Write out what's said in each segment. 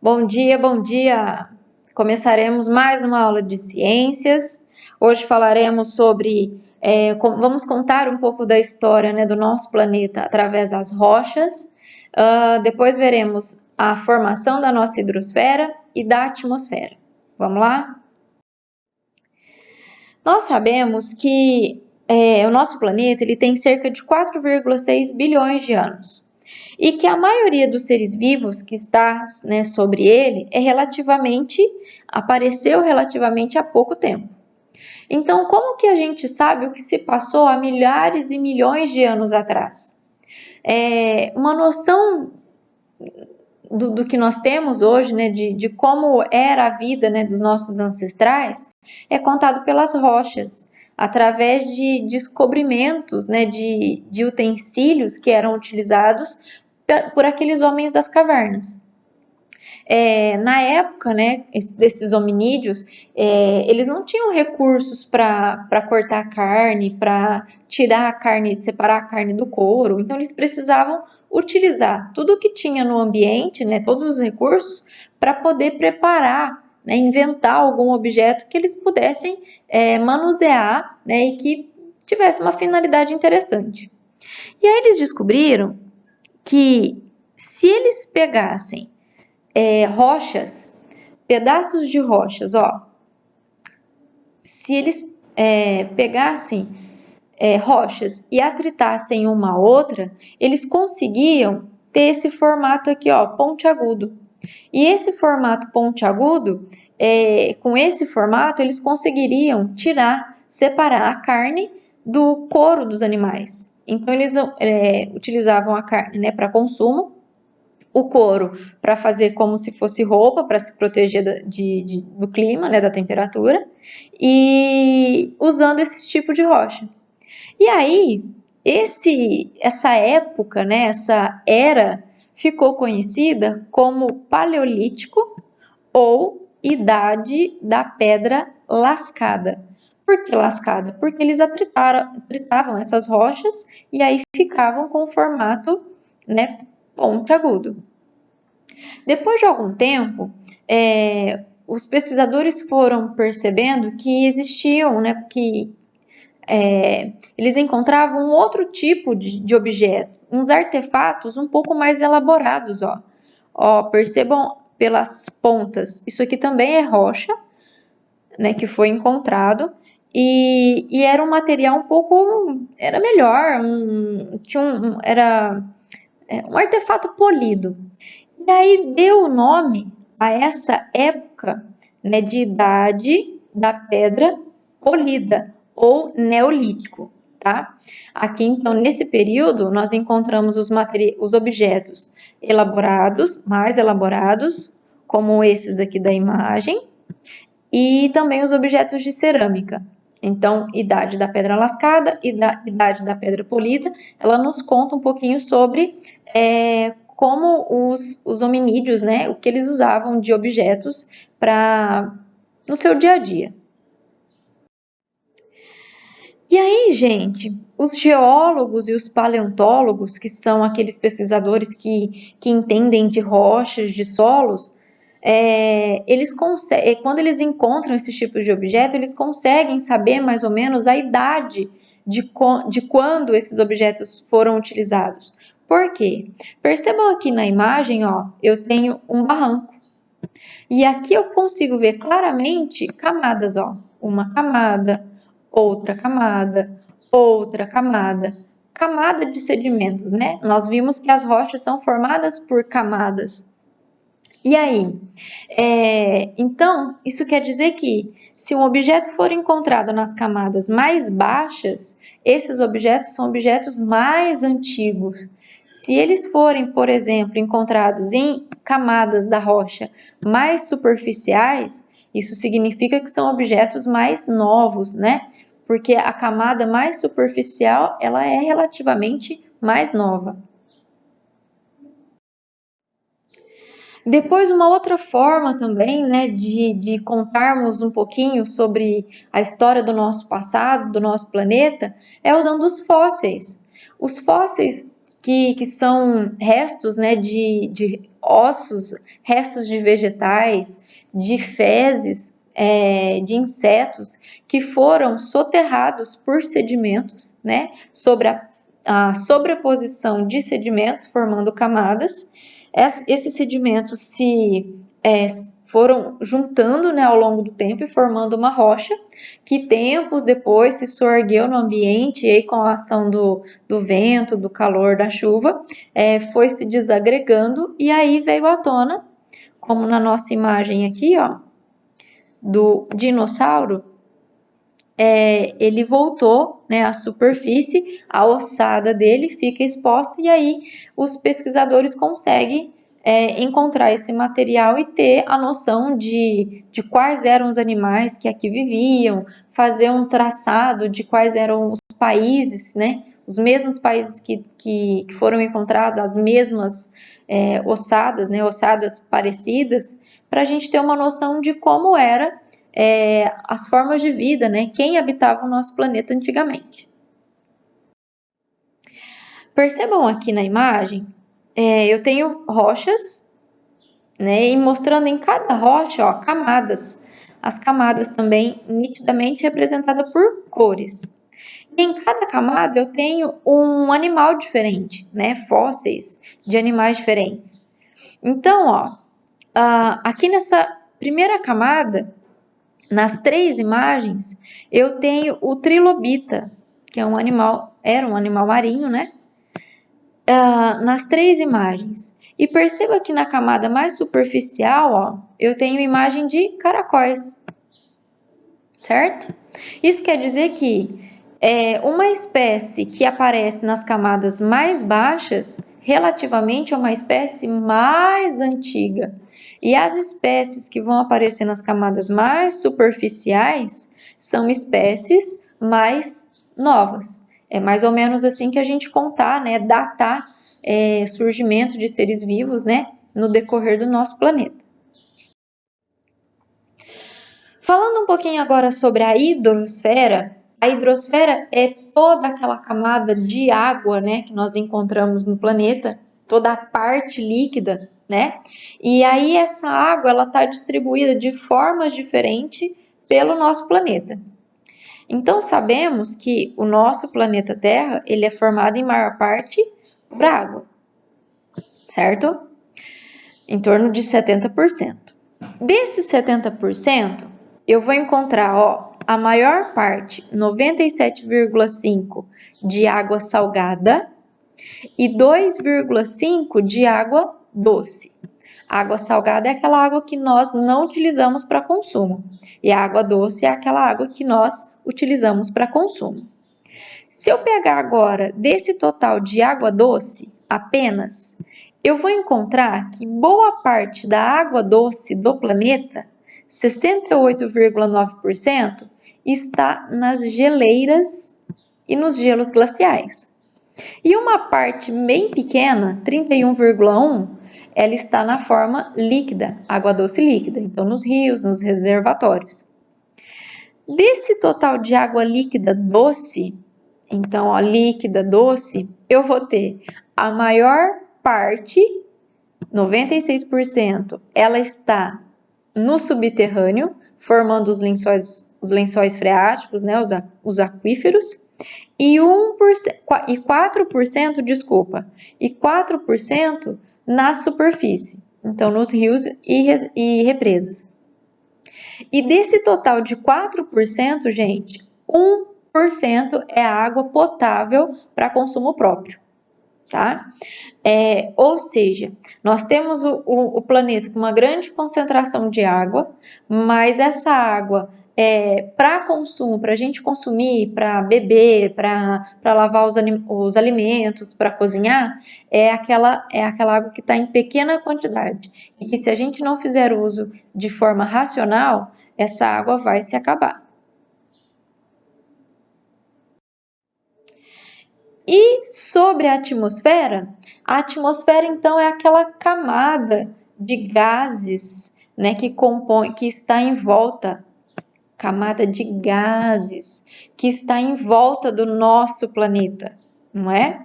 Bom dia, bom dia! Começaremos mais uma aula de ciências. Hoje falaremos sobre, vamos contar um pouco da história, né, do nosso planeta através das rochas. Depois veremos a formação da nossa hidrosfera e da atmosfera. Vamos lá? Nós sabemos que o nosso planeta ele tem cerca de 4,6 bilhões de anos. E que a maioria dos seres vivos que está, né, sobre ele apareceu relativamente há pouco tempo. Então, como que a gente sabe o que se passou há milhares e milhões de anos atrás? Uma noção do que nós temos hoje, né, de como era a vida, né, dos nossos ancestrais, é contado pelas rochas, através de descobrimentos, né, de utensílios que eram utilizados por aqueles homens das cavernas. Na época, né, desses hominídeos, eles não tinham recursos para cortar carne, para tirar a carne, separar a carne do couro, então eles precisavam utilizar tudo o que tinha no ambiente, né, todos os recursos, para poder preparar, né, inventar algum objeto que eles pudessem manusear, né, e que tivesse uma finalidade interessante. E aí eles descobriram que se eles pegassem rochas, pedaços de rochas, se eles pegassem rochas e atritassem uma a outra, eles conseguiam ter esse formato aqui, pontiagudo. E esse formato pontiagudo, com esse formato, eles conseguiriam separar a carne do couro dos animais. Então, eles utilizavam a carne, né, para consumo, o couro para fazer como se fosse roupa, para se proteger do clima, né, da temperatura, e usando esse tipo de rocha. E aí, essa época, né, essa era, ficou conhecida como Paleolítico ou Idade da Pedra Lascada. Por que lascada? Porque eles atritavam essas rochas e aí ficavam com o formato, né, pontiagudo. Depois de algum tempo, os pesquisadores foram percebendo que existiam, né, eles encontravam um outro tipo de objeto, uns artefatos um pouco mais elaborados, percebam pelas pontas, isso aqui também é rocha, né, que foi encontrado, e era um material um pouco, era melhor, era um artefato polido. E aí deu o nome a essa época, né, de Idade da Pedra Polida, ou Neolítico, tá? Aqui, então, nesse período, nós encontramos os objetos mais elaborados, como esses aqui da imagem, e também os objetos de cerâmica. Então, Idade da Pedra Lascada e Idade da Pedra Polida, ela nos conta um pouquinho sobre como os hominídeos, né, o que eles usavam de objetos no seu dia a dia. E aí, gente, os geólogos e os paleontólogos, que são aqueles pesquisadores que entendem de rochas, de solos, quando eles encontram esses tipos de objeto, eles conseguem saber mais ou menos a idade de quando esses objetos foram utilizados. Por quê? Percebam aqui na imagem, eu tenho um barranco. E aqui eu consigo ver claramente camadas, uma camada, outra camada, outra camada. Camada de sedimentos, né? Nós vimos que as rochas são formadas por camadas. E aí? Então, isso quer dizer que se um objeto for encontrado nas camadas mais baixas, esses objetos são objetos mais antigos. Se eles forem, por exemplo, encontrados em camadas da rocha mais superficiais, isso significa que são objetos mais novos, né? Porque a camada mais superficial, ela é relativamente mais nova. Depois, uma outra forma também, né, de contarmos um pouquinho sobre a história do nosso passado, do nosso planeta, é usando os fósseis. Os fósseis que são restos, né, de ossos, restos de vegetais, de fezes, de insetos que foram soterrados por sedimentos, né? Sobre a sobreposição de sedimentos formando camadas. Esses sedimentos foram juntando, né, ao longo do tempo e formando uma rocha que tempos depois se soergueu no ambiente e aí, com a ação do vento, do calor, da chuva, foi se desagregando e aí veio à tona, como na nossa imagem aqui, ó, do dinossauro, ele voltou, né, à superfície, a ossada dele fica exposta e aí os pesquisadores conseguem encontrar esse material e ter a noção de quais eram os animais que aqui viviam, fazer um traçado de quais eram os países, né, os mesmos países que foram encontrados, as mesmas ossadas, né, ossadas parecidas, para a gente ter uma noção de como era as formas de vida, né? Quem habitava o nosso planeta antigamente. Percebam aqui na imagem, eu tenho rochas, né? E mostrando em cada rocha, ó, camadas. As camadas também nitidamente representadas por cores. E em cada camada eu tenho um animal diferente, né? Fósseis de animais diferentes. Então, ó, aqui nessa primeira camada, nas 3 imagens, eu tenho o trilobita, que é era um animal marinho, né? Nas 3 imagens. E perceba que na camada mais superficial, ó, eu tenho imagem de caracóis, certo? Isso quer dizer que uma espécie que aparece nas camadas mais baixas, relativamente é uma espécie mais antiga. E as espécies que vão aparecer nas camadas mais superficiais são espécies mais novas. É mais ou menos assim que a gente contar, né, datar surgimento de seres vivos, né, no decorrer do nosso planeta. Falando um pouquinho agora sobre a hidrosfera é toda aquela camada de água, né, que nós encontramos no planeta, toda a parte líquida, né? E aí essa água ela está distribuída de formas diferentes pelo nosso planeta. Então sabemos que o nosso planeta Terra ele é formado em maior parte por água, certo? Em torno de 70%. Desses 70%, eu vou encontrar, ó, a maior parte, 97,5% de água salgada e 2,5% de água doce. Água salgada é aquela água que nós não utilizamos para consumo e a água doce é aquela água que nós utilizamos para consumo. Se eu pegar agora desse total de água doce apenas, eu vou encontrar que boa parte da água doce do planeta, 68,9%, está nas geleiras e nos gelos glaciais. E uma parte bem pequena, 31,1%, ela está na forma líquida, água doce líquida, então nos rios, nos reservatórios. Desse total de água líquida doce, então ó, líquida doce, eu vou ter a maior parte, 96%, ela está no subterrâneo, formando os lençóis freáticos, né, os aquíferos, e 4%, desculpa, e 4% na superfície, então nos rios e represas. E desse total de 4%, gente, 1% é água potável para consumo próprio, tá? Ou seja, nós temos o planeta com uma grande concentração de água, mas essa água para consumo, para a gente consumir, para beber, para lavar os alimentos, para cozinhar, é aquela água que está em pequena quantidade. E que se a gente não fizer uso de forma racional, essa água vai se acabar. E sobre a atmosfera então é aquela camada de gases, né, que está em volta, camada de gases que está em volta do nosso planeta, não é?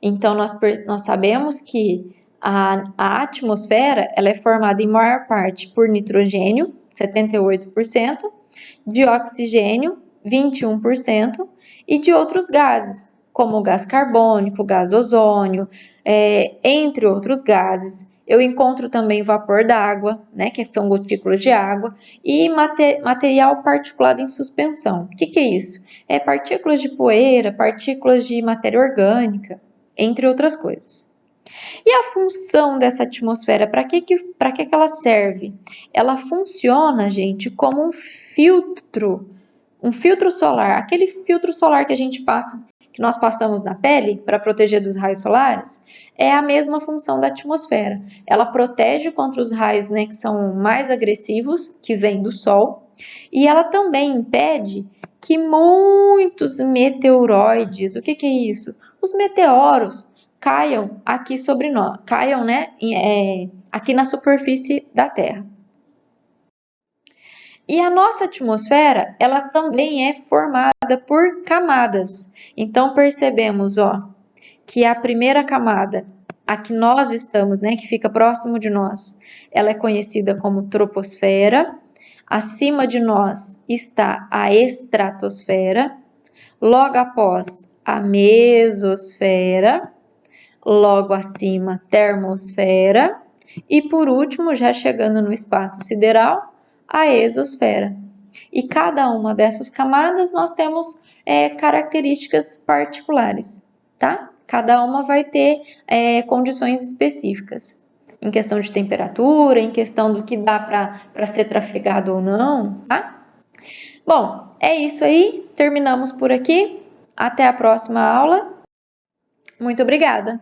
Então nós sabemos que A atmosfera ela é formada em maior parte por nitrogênio, 78%, de oxigênio, 21%, e de outros gases, como o gás carbônico, o gás ozônio, entre outros gases. Eu encontro também vapor d'água, né, que são gotículas de água, e material particulado em suspensão. O que é isso? É partículas de poeira, partículas de matéria orgânica, entre outras coisas. E a função dessa atmosfera, para que ela serve? Ela funciona, gente, como um filtro solar. Aquele filtro solar que a gente passa, que nós passamos na pele para proteger dos raios solares, é a mesma função da atmosfera. Ela protege contra os raios, né, que são mais agressivos, que vêm do Sol, e ela também impede que muitos meteoroides, o que é isso? Os meteoros caiam aqui sobre nós, caiam, né, aqui na superfície da Terra. E a nossa atmosfera, ela também é formada por camadas. Então percebemos, ó, que a primeira camada, a que nós estamos, né, que fica próximo de nós, ela é conhecida como troposfera. Acima de nós está a estratosfera. Logo após, a mesosfera. Logo acima, termosfera. E por último, já chegando no espaço sideral, a exosfera. E cada uma dessas camadas nós temos características particulares, tá? Cada uma vai ter condições específicas, em questão de temperatura, em questão do que dá para ser trafegado ou não, tá? Bom, é isso aí, terminamos por aqui. Até a próxima aula. Muito obrigada!